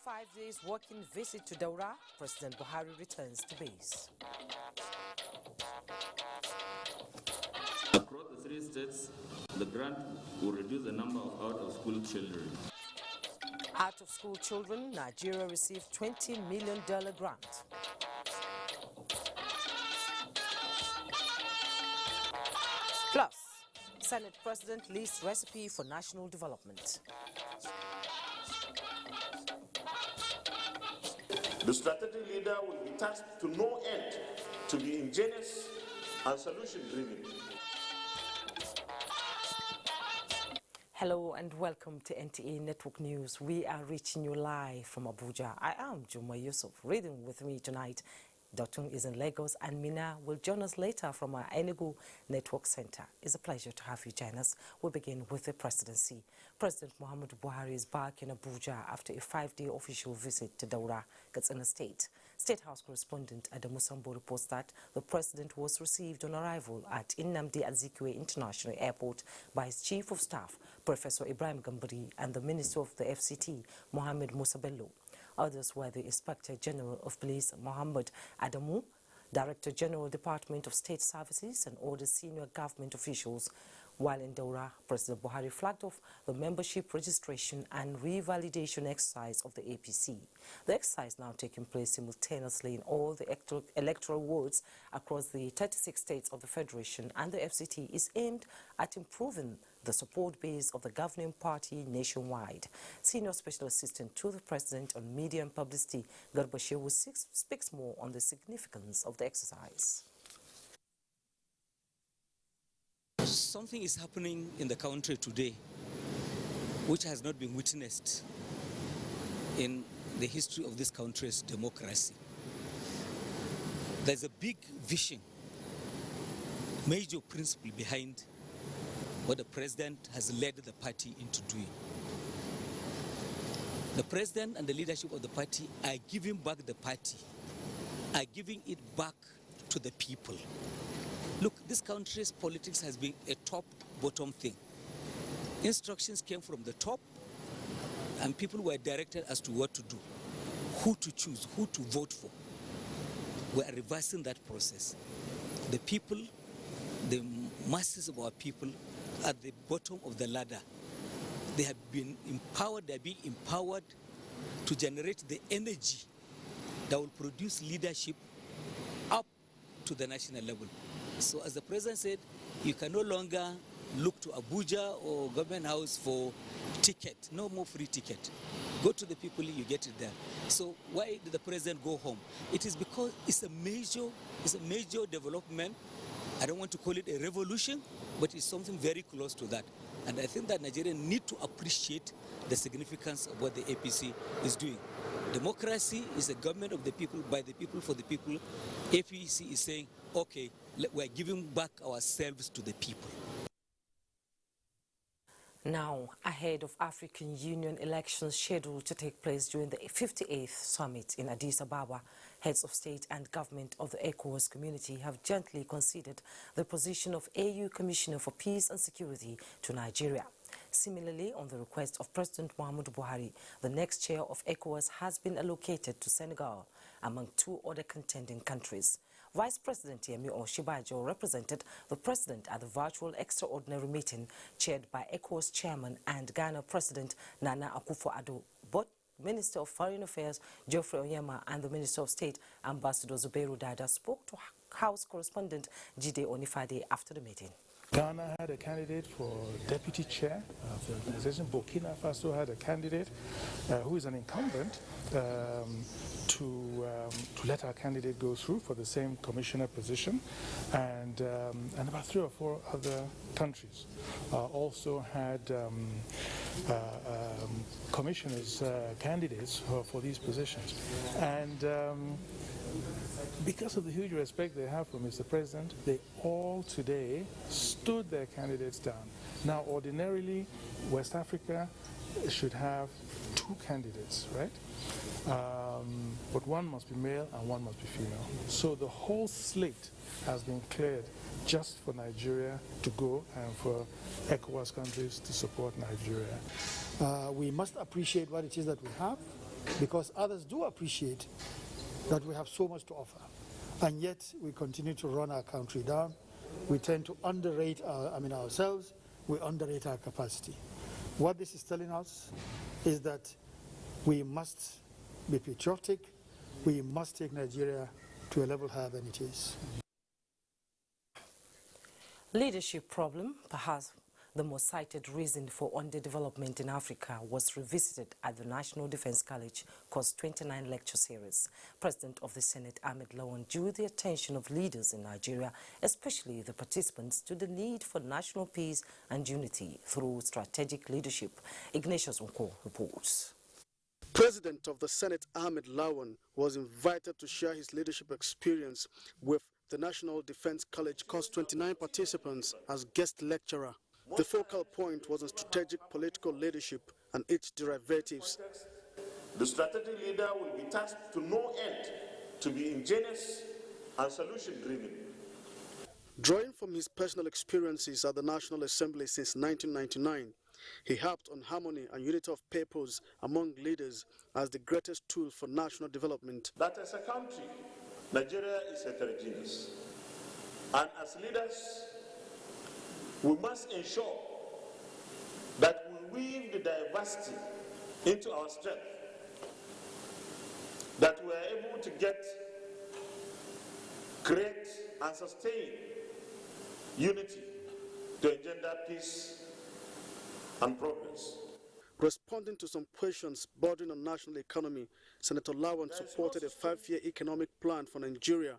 5 days working visit to Daura, President Buhari returns to base. Across the 3 states, the grant will reduce the number of out-of-school children. Out-of-school children, Nigeria received $20 million grant. Plus, Senate President lists recipe for national development. The strategic leader will be tasked to no end to be ingenious and solution-driven. Hello and welcome to NTA Network News. We are reaching you live from Abuja. I am Jummai Yusuf. Reading with me tonight, Dotun is in Lagos and Mina will join us later from our Enugu Network Center. It's a pleasure to have you join us. We'll begin with the presidency. President Muhammadu Buhari is back in Abuja after a 5-day official visit to Daura, Katsina State. State House correspondent Adamu Sambo reports that the president was received on arrival at Nnamdi Azikiwe International Airport by his Chief of Staff, Professor Ibrahim Gambari, and the Minister of the FCT, Mohammed Musa Bello. Others were the Inspector General of Police, Mohammed Adamu, Director General Department of State Services, and other senior government officials. While in Daura, President Buhari flagged off the membership registration and revalidation exercise of the APC. The exercise now taking place simultaneously in all the electoral wards across the 36 states of the Federation, and the FCT is aimed at improving the support base of the governing party nationwide. Senior Special Assistant to the President on Media and Publicity, Garba Shehu, speaks more on the significance of the exercise. Something is happening in the country today which has not been witnessed in the history of this country's democracy. There's a big vision, major principle behind what the president has led the party into doing. The president and the leadership of the party are giving back the party, are giving it back to the people. Look, this country's politics has been a top-bottom thing. Instructions came from the top, and people were directed as to what to do, who to choose, who to vote for. We are reversing that process. The people, the masses of our people, at the bottom of the ladder. They have been empowered, they are being empowered to generate the energy that will produce leadership up to the national level. So as the president said, you can no longer look to Abuja or government house for ticket, no more free ticket. Go to the people, you get it there. So why did the president go home? It is because it's a major development. I don't want to call it a revolution, but it's something very close to that. And I think that Nigerians need to appreciate the significance of what the APC is doing. Democracy is a government of the people, by the people, for the people. APC is saying, okay, we're giving back ourselves to the people. Now, ahead of African Union elections scheduled to take place during the 58th summit in Addis Ababa, heads of state and government of the ECOWAS community have gently conceded the position of AU Commissioner for Peace and Security to Nigeria. Similarly, on the request of President Muhammadu Buhari, the next chair of ECOWAS has been allocated to Senegal, among 2 other contending countries. Vice President Yemi Osinbajo represented the president at the virtual extraordinary meeting chaired by ECOWAS chairman and Ghana President Nana Akufo-Addo. Both Minister of Foreign Affairs Geoffrey Onyema and the Minister of State Ambassador Zubairu Dada spoke to House correspondent Jide Onifade after the meeting. Ghana had a candidate for deputy chair of the organization. Burkina Faso had a candidate who is an incumbent to let our candidate go through for the same commissioner position, and about 3 or 4 other countries also had commissioners candidates for these positions. And because of the huge respect they have for Mr. President, they all today stood their candidates down. Now, ordinarily, West Africa should have 2 candidates, right? But one must be male and one must be female. So the whole slate has been cleared just for Nigeria to go and for ECOWAS countries to support Nigeria. We must appreciate what it is that we have. because others do appreciate that we have so much to offer. And yet we continue to run our country down. We tend to underrate ourselves, we underrate our capacity. What this is telling us is that we must be patriotic, we must take Nigeria to a level higher than it is. Leadership problem, perhaps the most cited reason for underdevelopment in Africa, was revisited at the National Defense College Course 29 lecture series. President of the Senate, Ahmed Lawan, drew the attention of leaders in Nigeria, especially the participants, to the need for national peace and unity through strategic leadership. Ignatius Unko reports. President of the Senate, Ahmed Lawan, was invited to share his leadership experience with the National Defense College Course 29 participants as guest lecturer. The focal point was on strategic political leadership and its derivatives. The strategic leader will be tasked to no end to be ingenious and solution-driven. Drawing from his personal experiences at the National Assembly since 1999, he harped on harmony and unity of purpose among leaders as the greatest tool for national development. That as a country, Nigeria is heterogeneous. And as leaders, we must ensure that we weave the diversity into our strength, that we are able to create and sustain unity to engender peace and progress. Responding to some questions bordering on national economy, Senator Lawan supported a 5-year economic plan for Nigeria,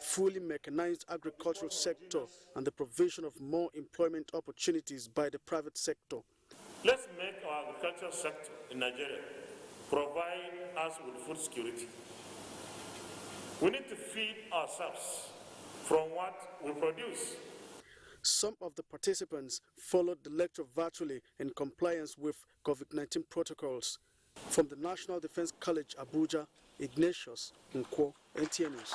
fully mechanized agricultural sector, and the provision of more employment opportunities by the private sector. Let's make our agricultural sector in Nigeria provide us with food security. We need to feed ourselves from what we produce. Some of the participants followed the lecture virtually in compliance with COVID-19 protocols. From the National Defense College, Abuja, Ignatius Nkwo, NTA News.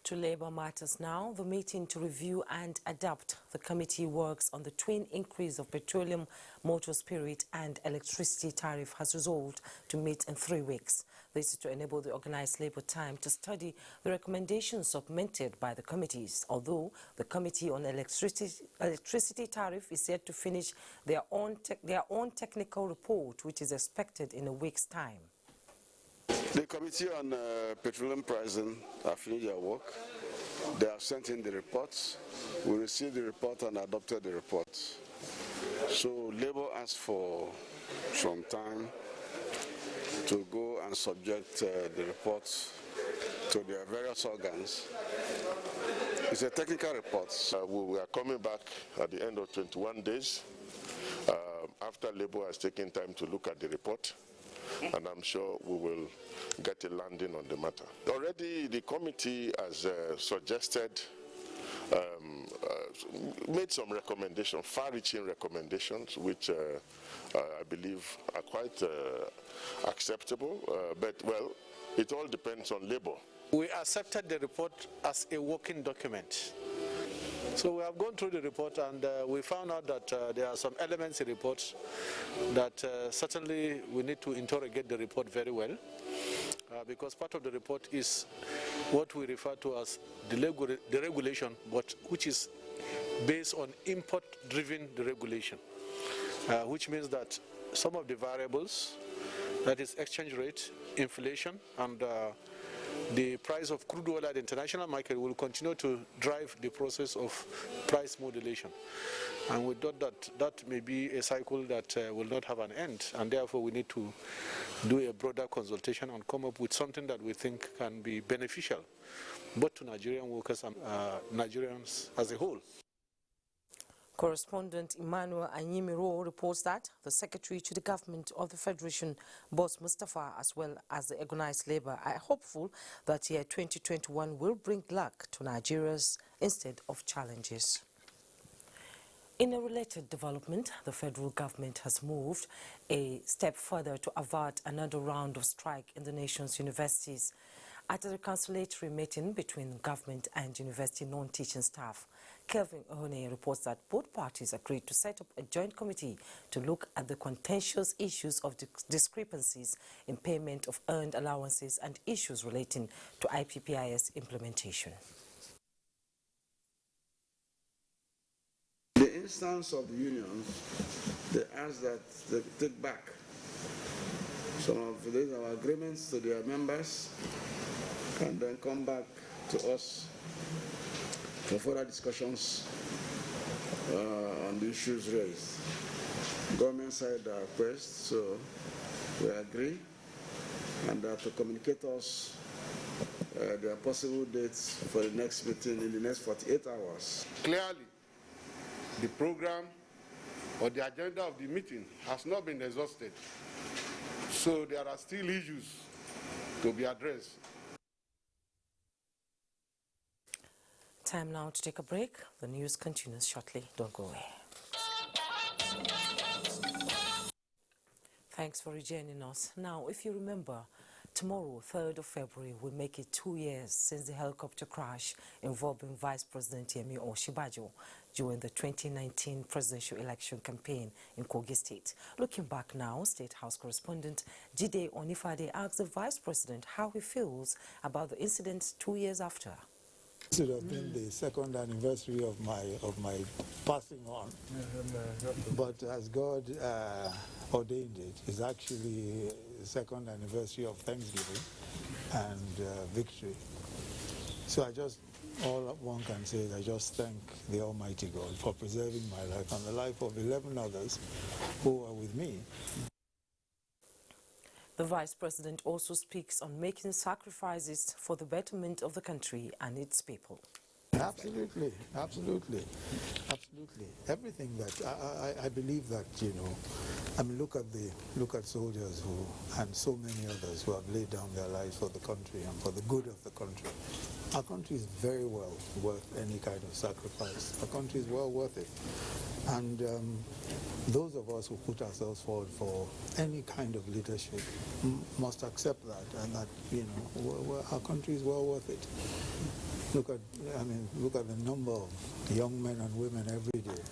To Labour matters now, the meeting to review and adapt the committee works on the twin increase of petroleum, motor spirit and electricity tariff has resolved to meet in 3 weeks. This is to enable the organised labour time to study the recommendations submitted by the committees, although the Committee on Electricity Tariff is yet to finish their own technical report, which is expected in a week's time. The Committee on Petroleum Pricing have finished their work. They have sent in the reports. We received the report and adopted the report. So Labour asked for some time to go and subject the reports to their various organs. It's a technical report. We are coming back at the end of 21 days after Labour has taken time to look at the report, and I'm sure we will get a landing on the matter. Already the committee has suggested, made some recommendations, far-reaching recommendations, which I believe are quite acceptable, but well, it all depends on Labour. We accepted the report as a working document. So we have gone through the report and we found out that there are some elements in the report that certainly we need to interrogate the report very well, because part of the report is what we refer to as the regulation, but which is based on import-driven deregulation, which means that some of the variables, that is exchange rate, inflation, and the price of crude oil at the international market will continue to drive the process of price modulation. And we thought that that may be a cycle that will not have an end, and therefore we need to do a broader consultation and come up with something that we think can be beneficial both to Nigerian workers and Nigerians as a whole. Correspondent Emmanuel Anyimiro reports that the Secretary to the Government of the Federation, Boss Mustafa, as well as the organized labour, are hopeful that year 2021 will bring luck to Nigerians instead of challenges. In a related development, the federal government has moved a step further to avert another round of strike in the nation's universities. At a reconciliatory meeting between government and university non-teaching staff, Kelvin Ohene reports that both parties agreed to set up a joint committee to look at the contentious issues of discrepancies in payment of earned allowances and issues relating to IPPIS implementation. The instance of the unions, they ask that they take back some of these our agreements to their members and then come back to us for further discussions on the issues raised. Government side request, so we agree, and to communicate us their possible dates for the next meeting in the next 48 hours. Clearly, the program or the agenda of the meeting has not been exhausted, so there are still issues to be addressed. Time now to take a break. The news continues shortly. Don't go away. Thanks for rejoining us. Now, if you remember, tomorrow, 3rd of February, will make it 2 years since the helicopter crash involving Vice President Yemi Osinbajo during the 2019 presidential election campaign in Kogi State. Looking back now, State House correspondent Jide Onifade asked the Vice President how he feels about the incident 2 years after. This would have been the second anniversary of my passing on, but as God ordained it, it's actually the second anniversary of Thanksgiving and victory. So all one can say is I just thank the Almighty God for preserving my life and the life of 11 others who are with me. The Vice President also speaks on making sacrifices for the betterment of the country and its people. Absolutely, absolutely, absolutely. Everything that I believe that, I mean, look at soldiers and so many others who have laid down their lives for the country and for the good of the country. Our country is very well worth any kind of sacrifice. Our country is well worth it. And those of us who put ourselves forward for any kind of leadership must accept that, and that, our country is well worth it. Look at the number of young men and women every day,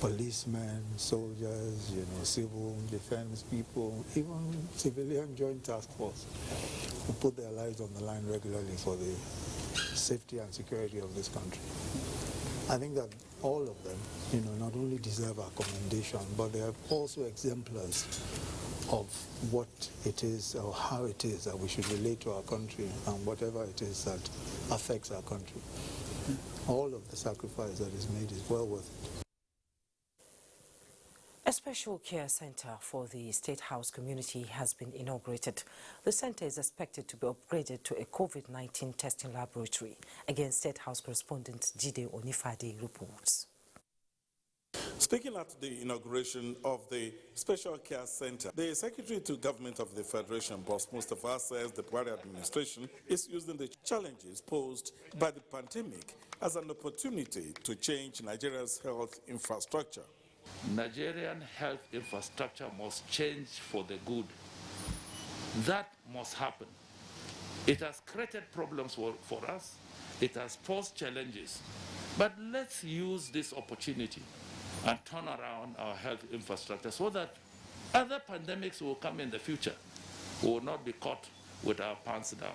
policemen, soldiers, civil defense people, even civilian joint task force, who put their lives on the line regularly for the safety and security of this country. I think that all of them, not only deserve our commendation, but they are also exemplars of what it is or how it is that we should relate to our country and whatever it is that affects our country. All of the sacrifice that is made is well worth it. A special care center for the State House community has been inaugurated. The center is expected to be upgraded to a COVID-19 testing laboratory. Again, State House correspondent Jide Onifade reports. Speaking at the inauguration of the Special Care Center, the Secretary to Government of the Federation, Boss Mustafa, says the Buhari administration is using the challenges posed by the pandemic as an opportunity to change Nigeria's health infrastructure. Nigerian health infrastructure must change for the good. That must happen. It has created problems for us. It has posed challenges. But let's use this opportunity and turn around our health infrastructure so that other pandemics will come in the future. We will not be caught with our pants down.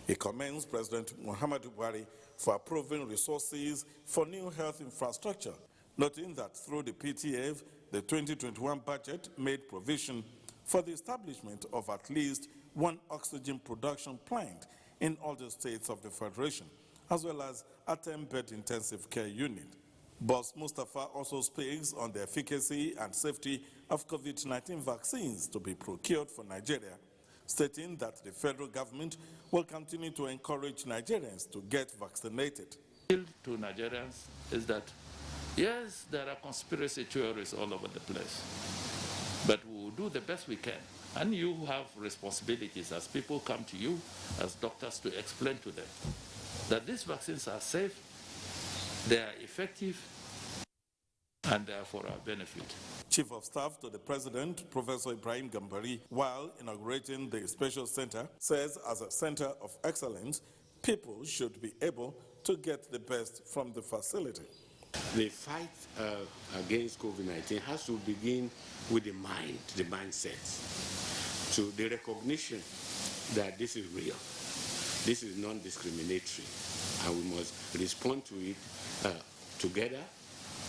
He commends President Muhammadu Buhari for approving resources for new health infrastructure, noting that through the PTF, the 2021 budget made provision for the establishment of at least one oxygen production plant in all the states of the Federation, as well as a 10-bed intensive care unit. Boss Mustafa also speaks on the efficacy and safety of COVID-19 vaccines to be procured for Nigeria, stating that the federal government will continue to encourage Nigerians to get vaccinated. To Nigerians is that, yes, there are conspiracy theories all over the place, but we will do the best we can. And you have responsibilities as people come to you, as doctors, to explain to them that these vaccines are safe, they are effective, and they are for our benefit. Chief of Staff to the President, Professor Ibrahim Gambari, while inaugurating the special center, says as a center of excellence, people should be able to get the best from the facility. The fight against COVID-19 has to begin with the mindset. So the recognition that this is real, this is non-discriminatory, and we must respond to it together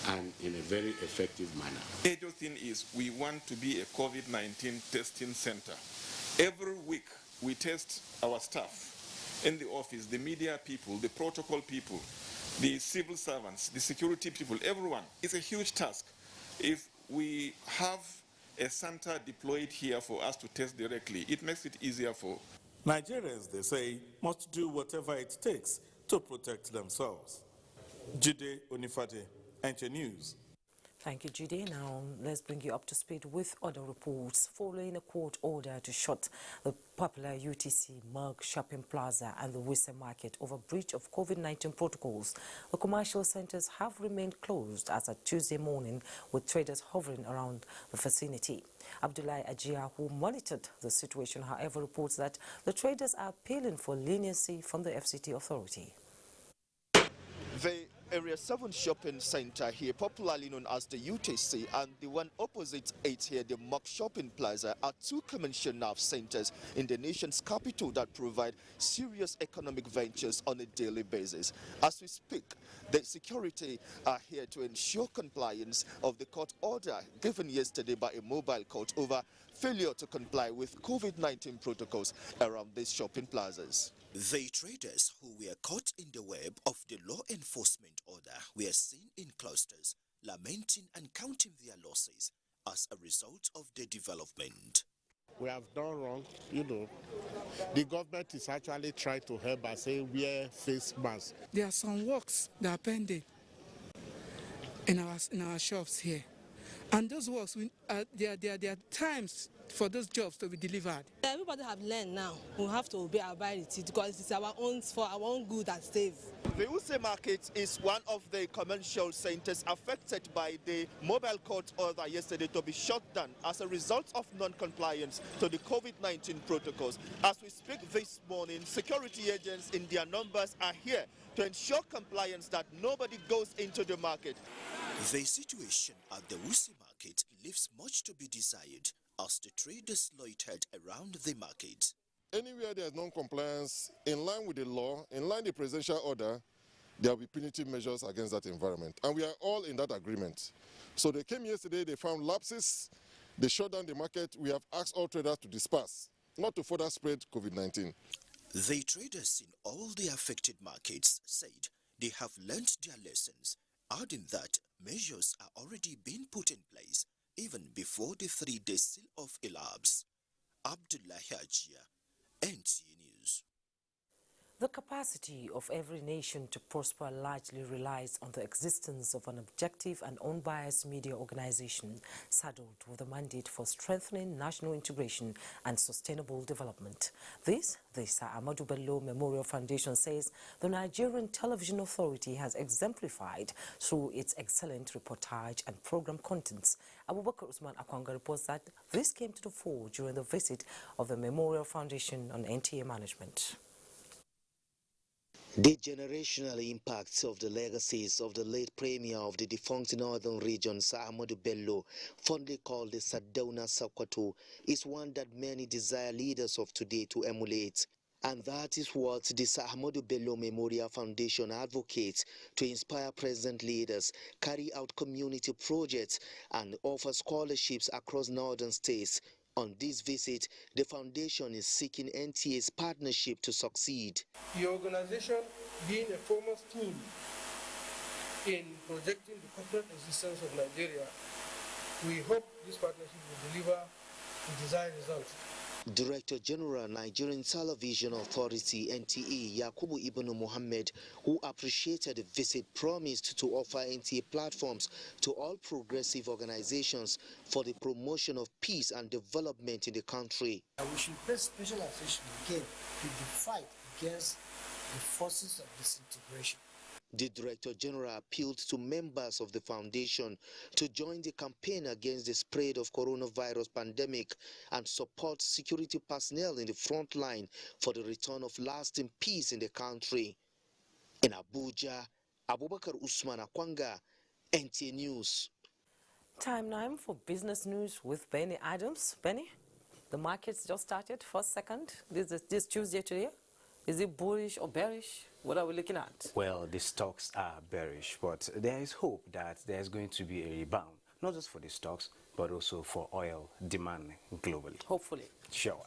and in a very effective manner. The major thing is we want to be a COVID-19 testing center. Every week we test our staff in the office, the media people, the protocol people, the civil servants, the security people, everyone. It's a huge task. If we have a center deployed here for us to test directly, it makes it easier for Nigerians, they say, must do whatever it takes to protect themselves. Jide Onifate, NTA News. Thank you, Judy. Now, let's bring you up to speed with other reports. Following a court order to shut the popular UTC Mug Shopping Plaza and the Wise Market over breach of COVID-19 protocols, the commercial centers have remained closed as of Tuesday morning, with traders hovering around the vicinity. Abdullahi Ajia, who monitored the situation, however, reports that the traders are appealing for leniency from the FCT authority. The Area 7 shopping center here, popularly known as the UTC, and the one opposite it here, the Mock Shopping Plaza, are two commercial nerve centers in the nation's capital that provide serious economic ventures on a daily basis. As we speak, the security are here to ensure compliance of the court order given yesterday by a mobile court over failure to comply with COVID-19 protocols around these shopping plazas. The traders who were caught in the web of the law enforcement order were seen in clusters, lamenting and counting their losses as a result of the development. We have done wrong, The government is actually trying to help by saying wear face masks. There are some works that are pending in our shops here. And those works, there are times for those jobs to be delivered. Everybody have learned now. We have to abide it because it's our own good at stake. The Wuse Market is one of the commercial centers affected by the mobile court order yesterday to be shut down as a result of non-compliance to the COVID-19 protocols. As we speak this morning, security agents in their numbers are here to ensure compliance that nobody goes into the market. The situation at the Wuse Market leaves much to be desired as the traders loitered around the market. Anywhere there is non-compliance, in line with the law, in line with the presidential order, there will be punitive measures against that environment. And we are all in that agreement. So they came yesterday, they found lapses, they shut down the market. We have asked all traders to disperse, not to further spread COVID-19. The traders in all the affected markets said they have learnt their lessons, adding that measures are already being put in place even before the 3-day seal-off elapsed. Abdullahi Ajia, NTA News. The capacity of every nation to prosper largely relies on the existence of an objective and unbiased media organization saddled with a mandate for strengthening national integration and sustainable development. This, the Sir Ahmadu Bello Memorial Foundation says the Nigerian Television Authority has exemplified through its excellent reportage and program contents. Abubakar Usman Akwanga reports that this came to the fore during the visit of the Memorial Foundation on NTA management. The generational impacts of the legacies of the late Premier of the defunct Northern Region, Sir Ahmadu Bello, fondly called the Sardauna Sakwato, is one that many desire leaders of today to emulate. And that is what the Sir Ahmadu Bello Memorial Foundation advocates to inspire present leaders, carry out community projects, and offer scholarships across northern states. On this visit, the foundation is seeking NTA's partnership to succeed. The organization being a former tool in projecting the corporate existence of Nigeria, we hope this partnership will deliver the desired results. Director General Nigerian Television Authority NTA Yakubu Ibn Muhammad, who appreciated the visit, promised to offer NTA platforms to all progressive organizations for the promotion of peace and development in the country. We should pay special attention again to the fight against the forces of disintegration. The Director General appealed to members of the foundation to join the campaign against the spread of coronavirus pandemic and support security personnel in the front line for the return of lasting peace in the country. In Abuja, Abubakar Usman Akwanga, NTA News. Time now for business news with Benny Adams. Benny, the markets just started, first, second. This Tuesday today. Is it bullish or bearish? What are we looking at? Well, the stocks are bearish, but there is hope that there's going to be a rebound, not just for the stocks, but also for oil demand globally. Hopefully. Sure.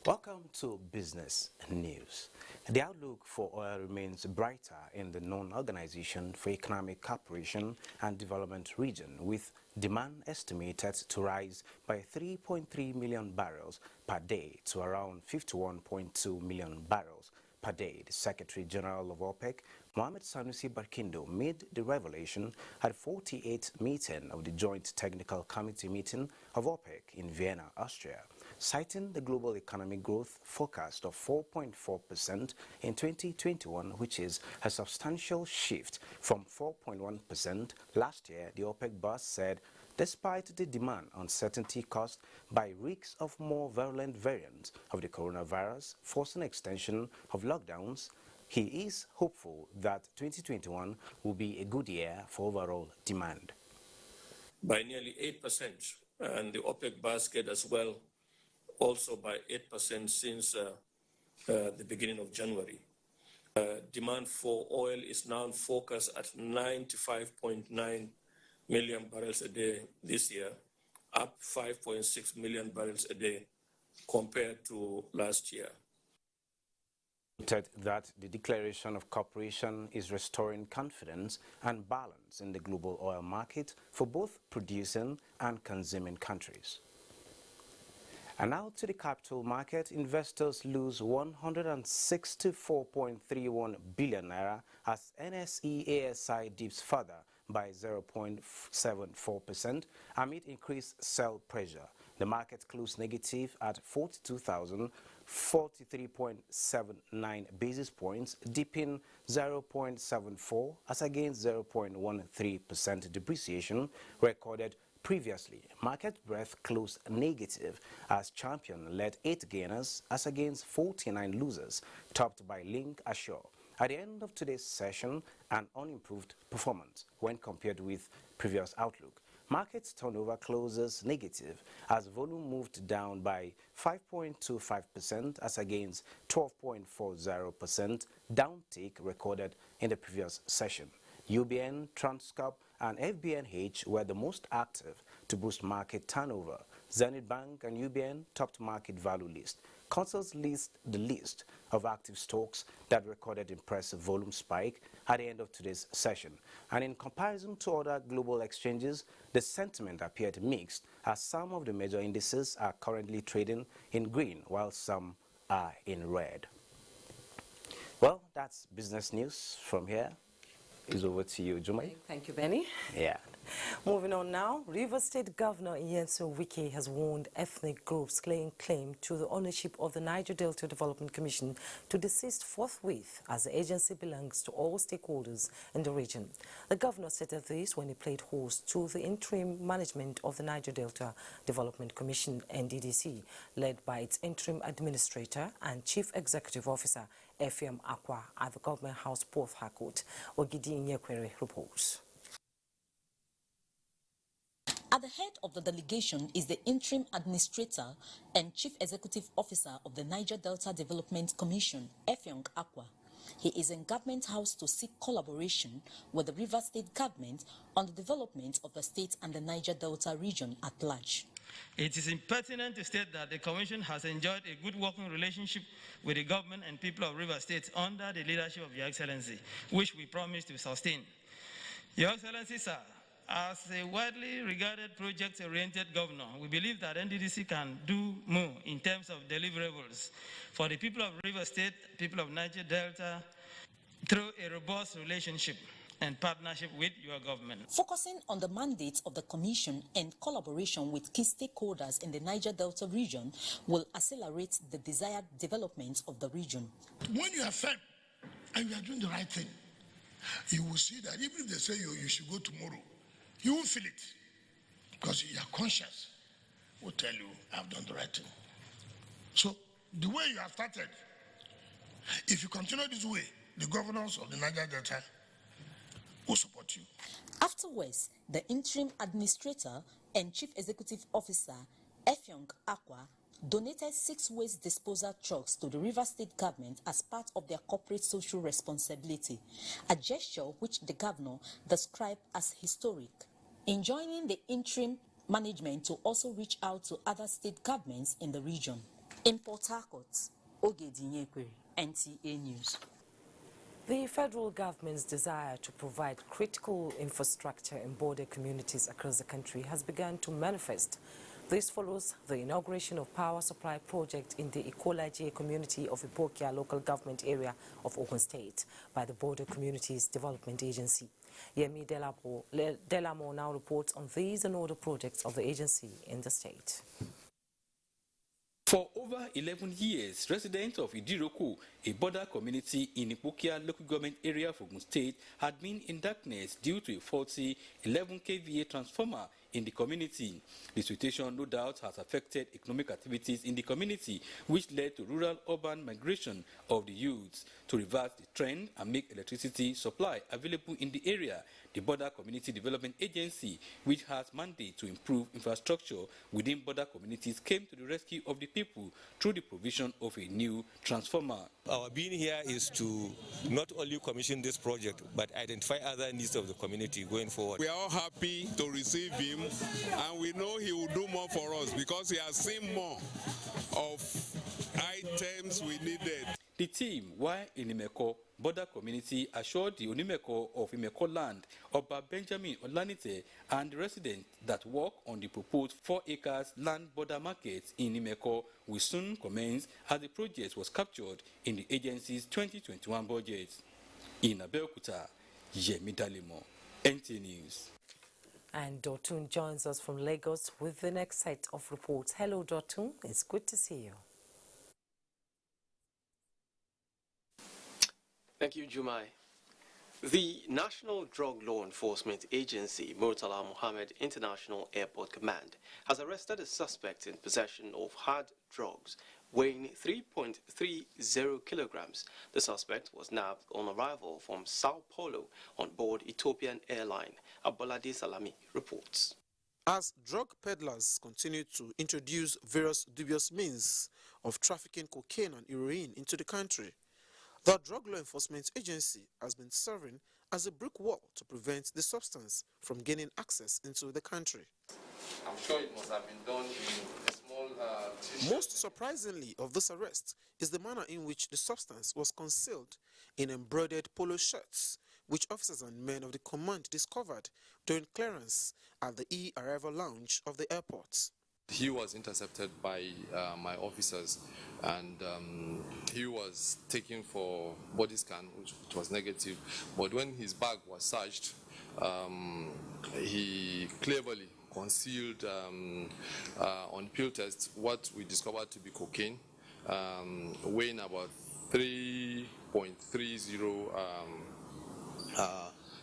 Welcome to Business News. The outlook for oil remains brighter in the non-Organization for Economic Cooperation and Development region, with demand estimated to rise by 3.3 million barrels per day to around 51.2 million barrels per day. The Secretary General of OPEC, Mohamed Sanusi Barkindo, made the revelation at the 48th meeting of the Joint Technical Committee meeting of OPEC in Vienna, Austria, citing the global economic growth forecast of 4.4% in 2021, which is a substantial shift from 4.1% last year. The OPEC boss said, despite the demand uncertainty caused by risks of more virulent variants of the coronavirus forcing extension of lockdowns, he is hopeful that 2021 will be a good year for overall demand. By nearly 8%, and the OPEC basket as well, also by 8% since the beginning of January. Demand for oil is now forecast at 95.9 million barrels a day this year, up 5.6 million barrels a day compared to last year. That the declaration of cooperation is restoring confidence and balance in the global oil market for both producing and consuming countries. And now to the capital market, investors lose 164.31 billion naira as NSE ASI dips further by 0.74% amid increased sell pressure. The market closed negative at 42,043.79 basis points, dipping 0.74 as against 0.13% depreciation recorded previously. Market breadth closed negative as Champion led 8 gainers as against 49 losers, topped by Link Assure. At the end of today's session, an unimproved performance when compared with previous outlook. Market's turnover closes negative as volume moved down by 5.25% as against 12.40% downtick recorded in the previous session. UBN, Transcorp, and FBNH were the most active to boost market turnover. Zenith Bank and UBN topped market value list. Consols list the list of active stocks that recorded impressive volume spike at the end of today's session. And in comparison to other global exchanges, the sentiment appeared mixed as some of the major indices are currently trading in green while some are in red. Well, that's business news from here. It's over to you, Jummai. Thank you, Benny. Yeah. Moving on now, Rivers State Governor Yusuf Wike has warned ethnic groups laying claim to the ownership of the Niger Delta Development Commission to desist forthwith, as the agency belongs to all stakeholders in the region. The governor stated this when he played host to the interim management of the Niger Delta Development Commission, NDDC, led by its interim administrator and chief executive officer, Effiam Akwa, at the Government House, Port Harcourt. Ogidi Nyekwere reports. At the head of the delegation is the interim administrator and chief executive officer of the Niger Delta Development Commission, Effiam Akwa. He is in Government House to seek collaboration with the Rivers State government on the development of the state and the Niger Delta region at large. It is pertinent to state that the Commission has enjoyed a good working relationship with the government and people of Rivers State under the leadership of Your Excellency, which we promise to sustain. Your Excellency, sir, as a widely regarded project-oriented governor, we believe that NDDC can do more in terms of deliverables for the people of Rivers State, people of Niger Delta, through a robust relationship and partnership with your government. Focusing on the mandates of the Commission and collaboration with key stakeholders in the Niger Delta region will accelerate the desired development of the region. When you are firm and you are doing the right thing, you will see that even if they say you should go tomorrow, you will feel it because you are conscious. Will tell you, I've done the right thing. So the way you have started, if you continue this way, the governors of the Niger Delta will support you. Afterwards, the interim administrator and chief executive officer, Effiong Akwa, donated 6 waste disposal trucks to the Rivers State government as part of their corporate social responsibility, a gesture which the governor described as historic. Enjoining the interim management to also reach out to other state governments in the region. In Port Harcourt, Ogedinyekwe, NTA News. The federal government's desire to provide critical infrastructure in border communities across the country has begun to manifest. This follows the inauguration of power supply project in the Ikolaje community of Ipokia local government area of Ogun State by the Border Communities Development Agency. Yemi Delamo now reports on these and other projects of the agency in the state. For over 11 years, residents of Idiroko, a border community in Ipokia local government area of Ogun State, had been in darkness due to a faulty 11 kVA transformer in the community. The situation, no doubt, has affected economic activities in the community, which led to rural-urban migration of the youths. To reverse the trend and make electricity supply available in the area, the Border Community Development Agency, which has mandate to improve infrastructure within border communities, came to the rescue of the people through the provision of a new transformer. Our being here is to not only commission this project, but identify other needs of the community going forward. We are all happy to receive him, and we know he will do more for us because he has seen more of items we needed. The team, while in Imeko border community, assured the Onimeko of Imeko land, Oba Benjamin Olanite, and the residents that work on the proposed 4 acres land border market in Imeko will soon commence as the project was captured in the agency's 2021 budget. In Abeokuta, Yemi Dalimo, NTA News. And Dotun joins us from Lagos with the next set of reports. Hello, Dotun. It's good to see you. Thank you, Jummai. The National Drug Law Enforcement Agency, Murtala Mohammed International Airport Command, has arrested a suspect in possession of hard drugs weighing 3.30 kilograms. The suspect was nabbed on arrival from Sao Paulo on board Ethiopian airline. Abolade Salami reports. As drug peddlers continue to introduce various dubious means of trafficking cocaine and heroin into the country, the Drug Law Enforcement Agency has been serving as a brick wall to prevent the substance from gaining access into the country. I'm sure it must have been done in a small... Most surprisingly of this arrest is the manner in which the substance was concealed in embroidered polo shirts, which officers and men of the command discovered during clearance at the e-arrival lounge of the airport. He was intercepted by my officers, and he was taken for body scan, which was negative. But when his bag was searched, he cleverly concealed on pill test what we discovered to be cocaine, weighing about 3.30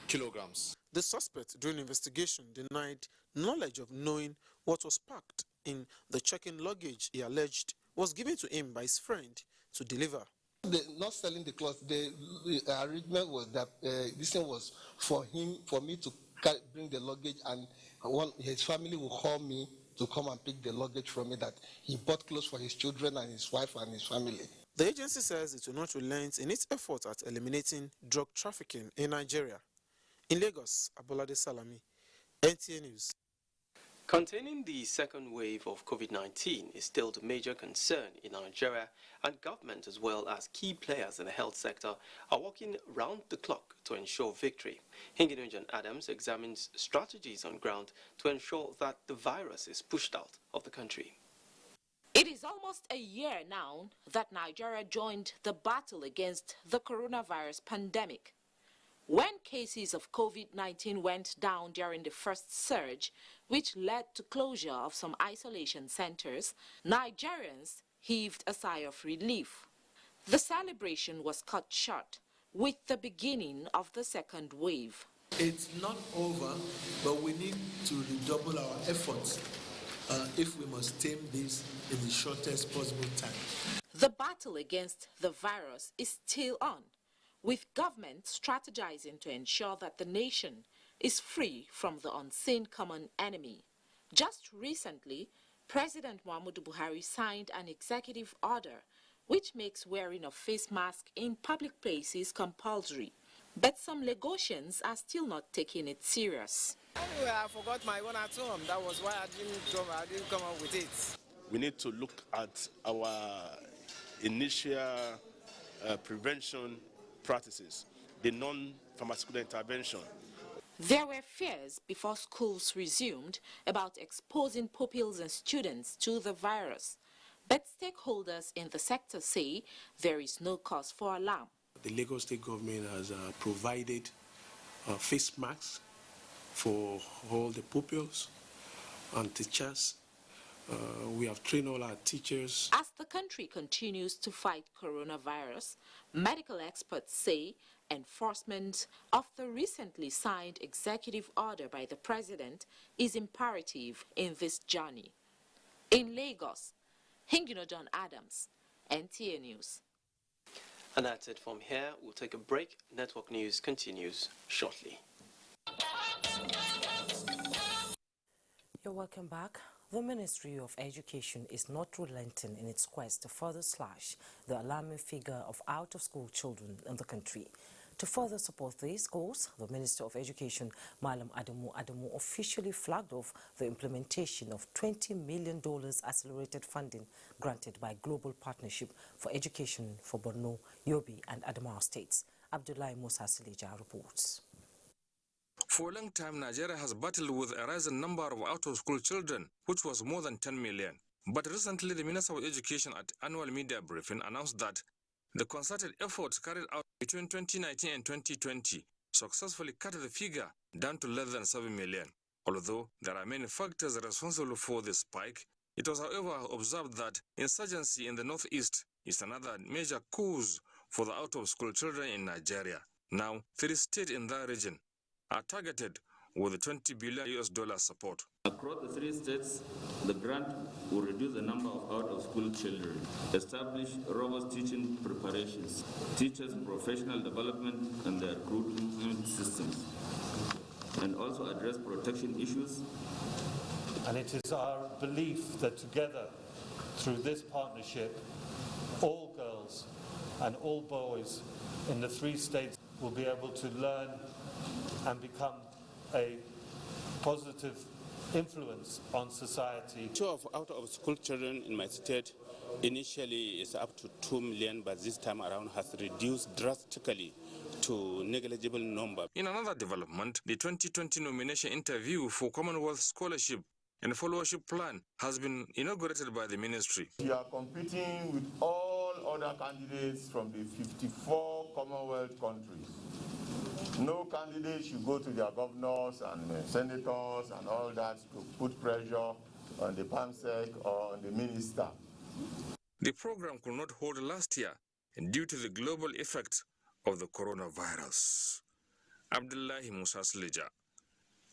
kilograms. The suspect during investigation denied knowledge of knowing what was packed in the check-in luggage he alleged was given to him by his friend to deliver. Not selling the cloth, the arrangement was that this thing was for me to bring the luggage, and his family will call me to come and pick the luggage from me, that he bought clothes for his children and his wife and his family. The agency says it will not relent in its effort at eliminating drug trafficking in Nigeria. In Lagos, Abolade Salami, NTA News. Containing the second wave of COVID-19 is still the major concern in Nigeria, and government as well as key players in the health sector are working round the clock to ensure victory. Hinginunjan Adams examines strategies on ground to ensure that the virus is pushed out of the country. It is almost a year now that Nigeria joined the battle against the coronavirus pandemic. When cases of COVID-19 went down during the first surge, which led to closure of some isolation centers, Nigerians heaved a sigh of relief. The celebration was cut short with the beginning of the second wave. It's not over, but we need to redouble our efforts if we must tame this in the shortest possible time. The battle against the virus is still on, with government strategizing to ensure that the nation is free from the unseen common enemy. Just recently, President Muhammadu Buhari signed an executive order which makes wearing of face mask in public places compulsory. But some Lagosians are still not taking it serious. Anyway, I forgot my one at home. That was why I didn't come up with it. We need to look at our initial prevention practices, the non-pharmaceutical intervention. There were fears before schools resumed about exposing pupils and students to the virus. But stakeholders in the sector say there is no cause for alarm. The Lagos State government has provided face masks for all the pupils and teachers. We have trained all our teachers. As the country continues to fight coronavirus, medical experts say enforcement of the recently signed executive order by the president is imperative in this journey. In Lagos, Hingino John Adams, NTA News. And that's it from here. We'll take a break. Network News continues shortly. You're welcome back. The Ministry of Education is not relenting in its quest to further slash the alarming figure of out-of-school children in the country. To further support these goals, the Minister of Education, Malam Adamu, officially flagged off the implementation of $20 million accelerated funding granted by Global Partnership for Education for Borno, Yobe and Adamawa states. Abdullahi Musa Sileja reports. For a long time, Nigeria has battled with a rising number of out-of-school children, which was more than 10 million. But recently, the Minister of Education at annual media briefing announced that the concerted efforts carried out between 2019 and 2020 successfully cut the figure down to less than 7 million. Although there are many factors responsible for this spike, it was, however, observed that insurgency in the northeast is another major cause for the out-of-school children in Nigeria. Now, 3 states in that region are targeted with $20 billion support. Across the 3 states, the grant will reduce the number of out-of-school children, establish robust teaching preparations, teachers' professional development and their recruitment systems, and also address protection issues. And it is our belief that together, through this partnership, all girls and all boys in the 3 states will be able to learn and become a positive influence on society. The number of out-of-school children in my state initially is up to 2 million, but this time around has reduced drastically to negligible number. In another development, the 2020 nomination interview for Commonwealth Scholarship and followership plan has been inaugurated by the ministry. We are competing with all other candidates from the 54 Commonwealth countries. No candidate should go to their governors and senators and all that to put pressure on the PAMSEC or on the minister. The program could not hold last year due to the global effect of the coronavirus. Abdullahi Musa Sleja,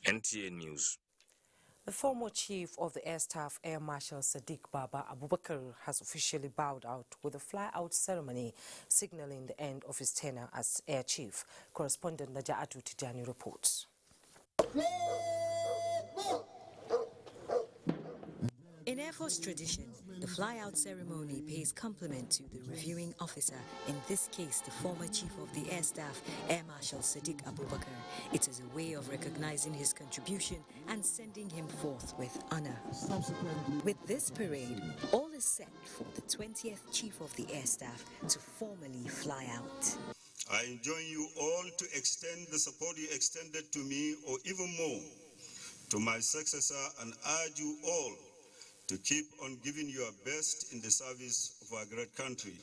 NTA News. The former chief of the Air Staff, Air Marshal Sadiq Baba Abubakar, has officially bowed out with a fly-out ceremony signaling the end of his tenure as Air Chief. Correspondent Naja'atu Tijani reports. In Air Force tradition, the fly-out ceremony pays compliment to the reviewing officer, in this case the former Chief of the Air Staff, Air Marshal Sadiq Abubakar. It is a way of recognizing his contribution and sending him forth with honor. With this parade, all is set for the 20th Chief of the Air Staff to formally fly out. I enjoin you all to extend the support you extended to me, or even more, to my successor, and urge you all to keep on giving your best in the service of our great country.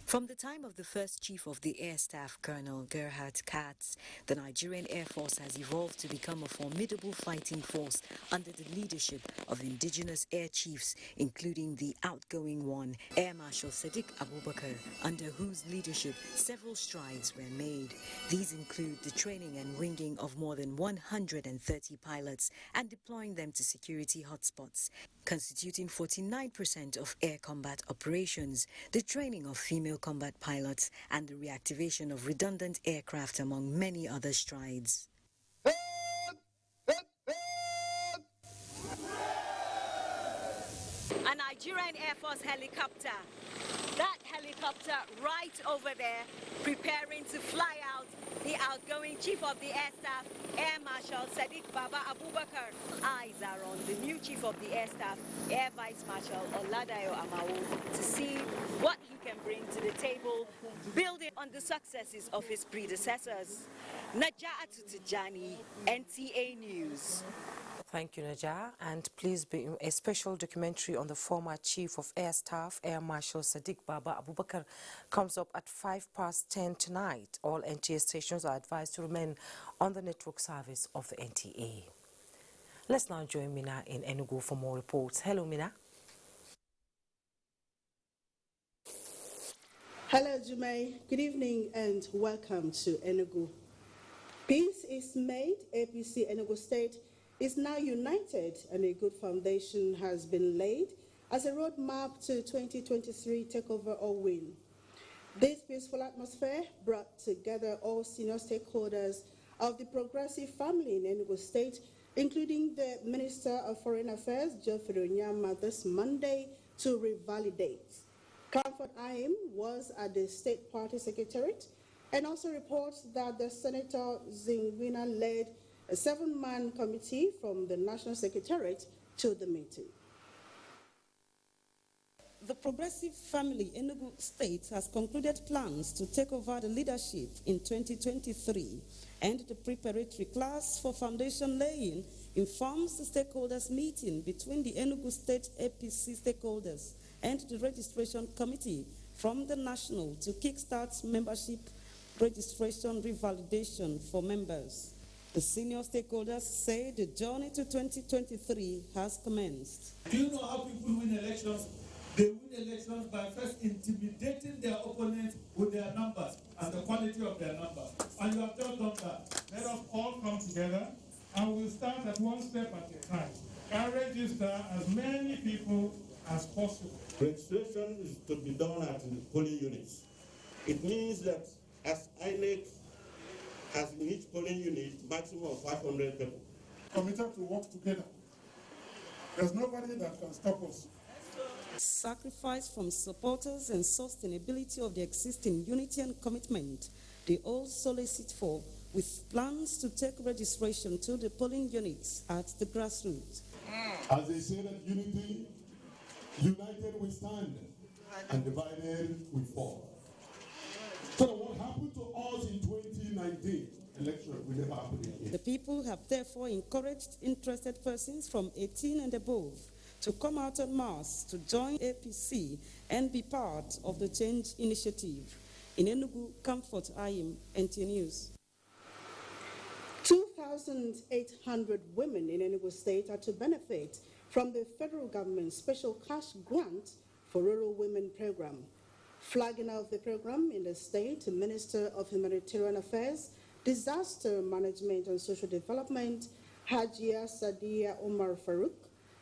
From the time of the first Chief of the Air Staff, Colonel Gerhard Katz, the Nigerian Air Force has evolved to become a formidable fighting force under the leadership of indigenous air chiefs, including the outgoing one, Air Marshal Sadiq Abubakar, under whose leadership several strides were made. These include the training and winging of more than 130 pilots and deploying them to security hotspots, constituting 49% of air combat operations, the training of female aerial combat pilots, and the reactivation of redundant aircraft, among many other strides. A Nigerian Air Force helicopter. That helicopter right over there, preparing to fly out, the outgoing Chief of the Air Staff, Air Marshal Sadiq Baba Abubakar. Eyes are on the new Chief of the Air Staff, Air Vice Marshal Oladayo Amao, to see what he can bring to the table, building on the successes of his predecessors. Naja'atu Tijani, NTA News. Thank you, Najah. And please be a special documentary on the former Chief of Air Staff, Air Marshal Sadiq Baba Abubakar, comes up at 10:05 tonight. All NTA stations are advised to remain on the network service of the NTA. Let's now join Mina in Enugu for more reports. Hello, Mina. Hello, Jummai. Good evening and welcome to Enugu. Peace is made. APC Enugu State is now united, and a good foundation has been laid as a roadmap to 2023 takeover or win. This peaceful atmosphere brought together all senior stakeholders of the progressive family in Enugu State, including the Minister of Foreign Affairs, Geoffrey Onyama, this Monday to revalidate. Comfort Ayim was at the State Party Secretariat and also reports that the Senator Zingwina led a 7-man committee from the National Secretariat to the meeting. The progressive family Enugu State has concluded plans to take over the leadership in 2023, and the preparatory class for foundation laying informs the stakeholders meeting between the Enugu State APC stakeholders and the registration committee from the national to kickstart membership registration revalidation for members. The senior stakeholders say the journey to 2023 has commenced. Do you know how people win elections? They win elections by first intimidating their opponents with their numbers and the quality of their numbers. And you have just done that. Let us all come together and we'll start at one step at a time and register as many people as possible. Registration is to be done at the polling units. It means that as INEC has in each polling unit maximum of 500 people. Committed to work together. There's nobody that can stop us. Sacrifice from supporters and sustainability of the existing unity and commitment they all solicit for, with plans to take registration to the polling units at the grassroots. As they say that unity, united we stand, and divided we fall. So what happened to us in 2019 election will never happen again. The people have therefore encouraged interested persons from 18 and above to come out en masse to join APC and be part of the change initiative. In Enugu, Comfort Ayim, NTA News. 2,800 women in Enugu State are to benefit from the federal government's special cash grant for rural women program. Flagging off the program in the state, the Minister of Humanitarian Affairs, Disaster Management and Social Development, Hajia Sadia Omar Farouk,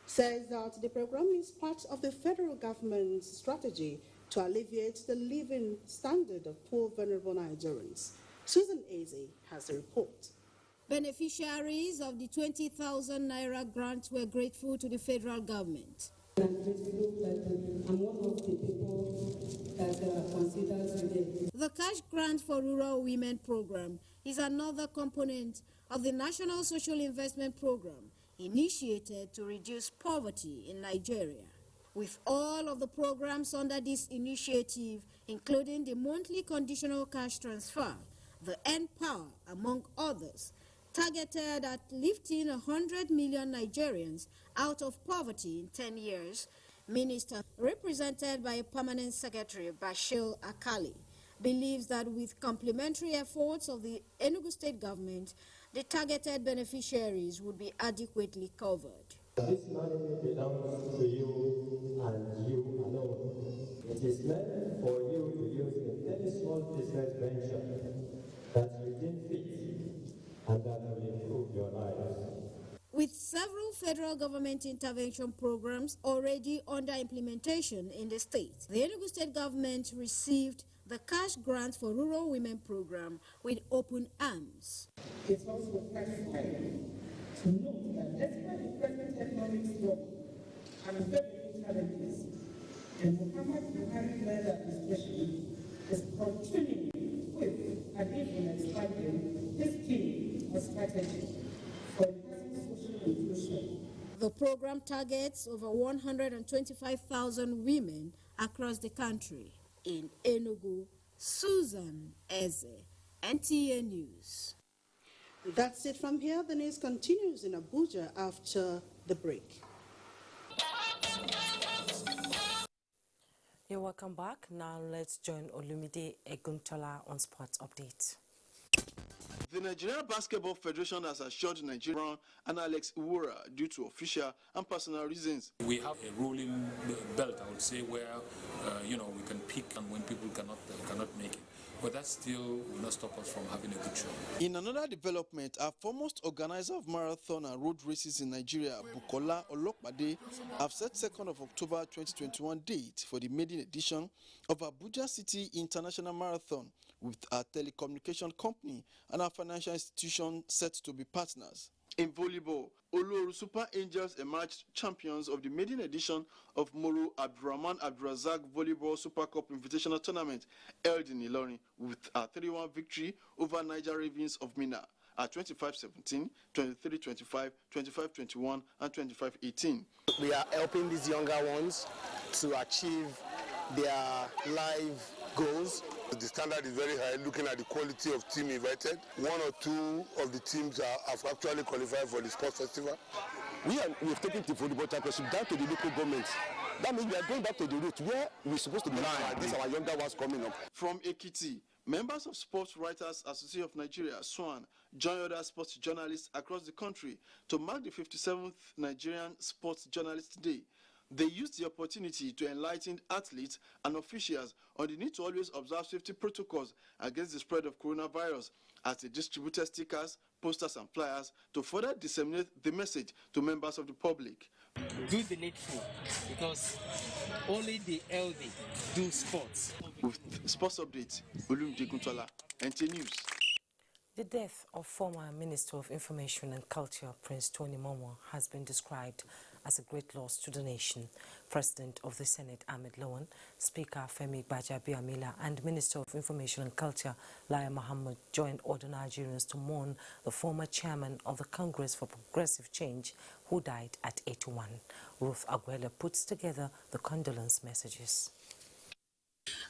says that the program is part of the federal government's strategy to alleviate the living standard of poor, vulnerable Nigerians. Susan Eze has a report. Beneficiaries of the 20,000 Naira grant were grateful to the federal government. I'm one of the people that considers today. The cash grant for rural women program is another component of the National Social Investment Program initiated to reduce poverty in Nigeria. With all of the programs under this initiative, including the monthly conditional cash transfer, the N-Power, among others, targeted at lifting 100 million Nigerians out of poverty in 10 years, Minister, represented by Permanent Secretary Bashir Akali, believes that with complementary efforts of the Enugu State government, the targeted beneficiaries would be adequately covered. This money belongs to you and you alone. It is meant for you to use in any small business venture that you deem fit and that will improve your lives. With several federal government intervention programs already under implementation in the state. The Enugu state government received the cash grant for rural women program with open arms. It's also gratifying to note that despite the present economic struggle and very challenges, the Muhammad Buhari-led administration is continuing with and even expanding this scheme or strategy for enhancing social inclusion. The program targets over 125,000 women across the country. In Enugu, Susan Eze, NTA News. That's it from here. The news continues in Abuja after the break. You're welcome back. Now let's join Olumide Eguntola on Sports Update. The Nigerian Basketball Federation has assured Nigerian and Alex Iwura due to official and personal reasons. We have a rolling belt, I would say, where we can pick and when people cannot make it. But that still will not stop us from having a good show. In another development, our foremost organizer of marathon and road races in Nigeria, Bukola Olokpade, have set 2nd of October 2021 date for the maiden edition of Abuja City International Marathon, with our telecommunication company and our financial institution set to be partners. In volleyball, Oloru Super Angels emerged champions of the maiden edition of Moro Abdurrahman Abdurazak Volleyball Super Cup Invitational Tournament held in Ilorin with a 3-1 victory over Niger Ravens of Minna at 25-17, 23-25, 25-21, and 25-18. We are helping these younger ones to achieve their life goals. The standard is very high, looking at the quality of team invited. 1 or 2 of the teams have actually qualified for the sports festival. We've taken the volleyball championship down to the local government. That means we are going back to the route where we're supposed to be now. These are our younger ones coming up. From Ekiti, members of Sports Writers Association of Nigeria, SWAN, join other sports journalists across the country to mark the 57th Nigerian Sports Journalists Day. They used the opportunity to enlighten athletes and officials on the need to always observe safety protocols against the spread of coronavirus, as they distributed stickers, posters, and flyers to further disseminate the message to members of the public. Do the needful, because only the healthy do sports. With Sports Update, Olumide Eguntola, NTA News. The death of former Minister of Information and Culture, Prince Tony Momoh, has been described as a great loss to the nation. President of the Senate, Ahmed Lawan, Speaker Femi Gbajabiamila, and Minister of Information and Culture, Lai Mohammed, joined other Nigerians to mourn the former chairman of the Congress for Progressive Change, who died at 81. Ruth Aguela puts together the condolence messages.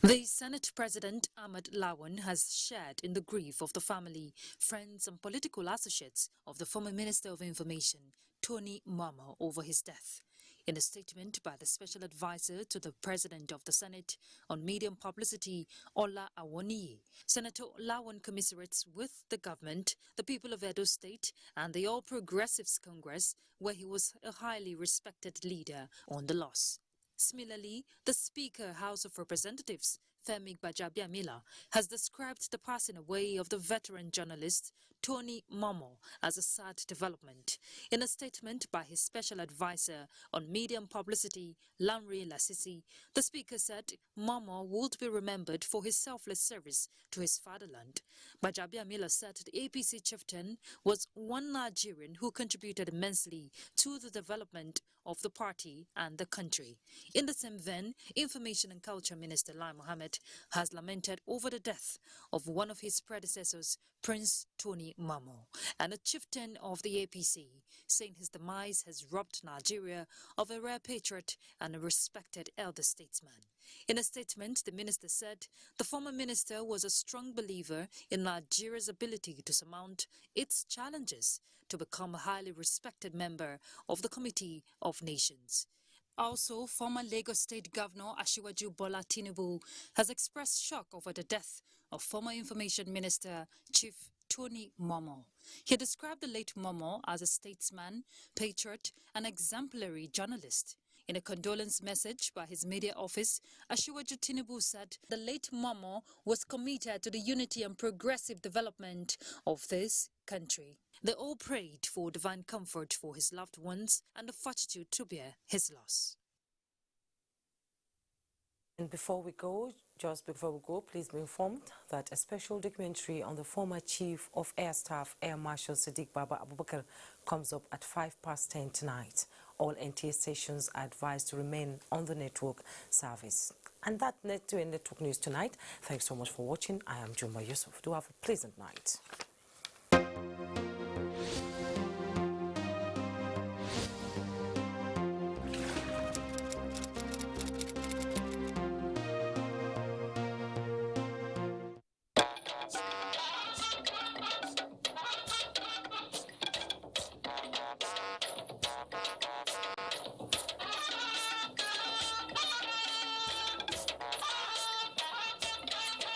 The Senate President, Ahmed Lawan, has shared in the grief of the family, friends and political associates of the former Minister of Information, Tony Momoh, over his death. In a statement by the Special Advisor to the President of the Senate on Media and Publicity, Ola Awoniyi, Senator Lawan commiserates with the government, the people of Edo State and the All Progressives Congress, where he was a highly respected leader, on the loss. Similarly, the Speaker, House of Representatives, Femi Gbajabiamila, has described the passing away of the veteran journalist Tony Momoh as a sad development. In a statement by his special advisor on media and publicity, Lanre Lasisi, the Speaker said Momoh would be remembered for his selfless service to his fatherland. Gbajabiamila said the APC chieftain was one Nigerian who contributed immensely to the development of the party and the country. In the same vein, Information and Culture Minister Lai Mohammed has lamented over the death of one of his predecessors, Prince Tony Momoh, and a chieftain of the APC, saying his demise has robbed Nigeria of a rare patriot and a respected elder statesman. In a statement, the minister said the former minister was a strong believer in Nigeria's ability to surmount its challenges to become a highly respected member of the Committee of Nations. Also, former Lagos State Governor Asiwaju Bola Tinubu has expressed shock over the death of former Information Minister Chief Tony Momoh. He described the late Momoh as a statesman, patriot, and exemplary journalist. In a condolence message by his media office, Asiwaju Tinubu said the late Momo was committed to the unity and progressive development of this country. They all prayed for divine comfort for his loved ones and the fortitude to bear his loss. And just before we go, please be informed that a special documentary on the former Chief of Air Staff, Air Marshal Siddiq Baba Abubakar, comes up at 10:05 tonight. All NTA stations are advised to remain on the network service. And that NTA Network News tonight. Thanks so much for watching. I am Jummai Yusuf. Do have a pleasant night.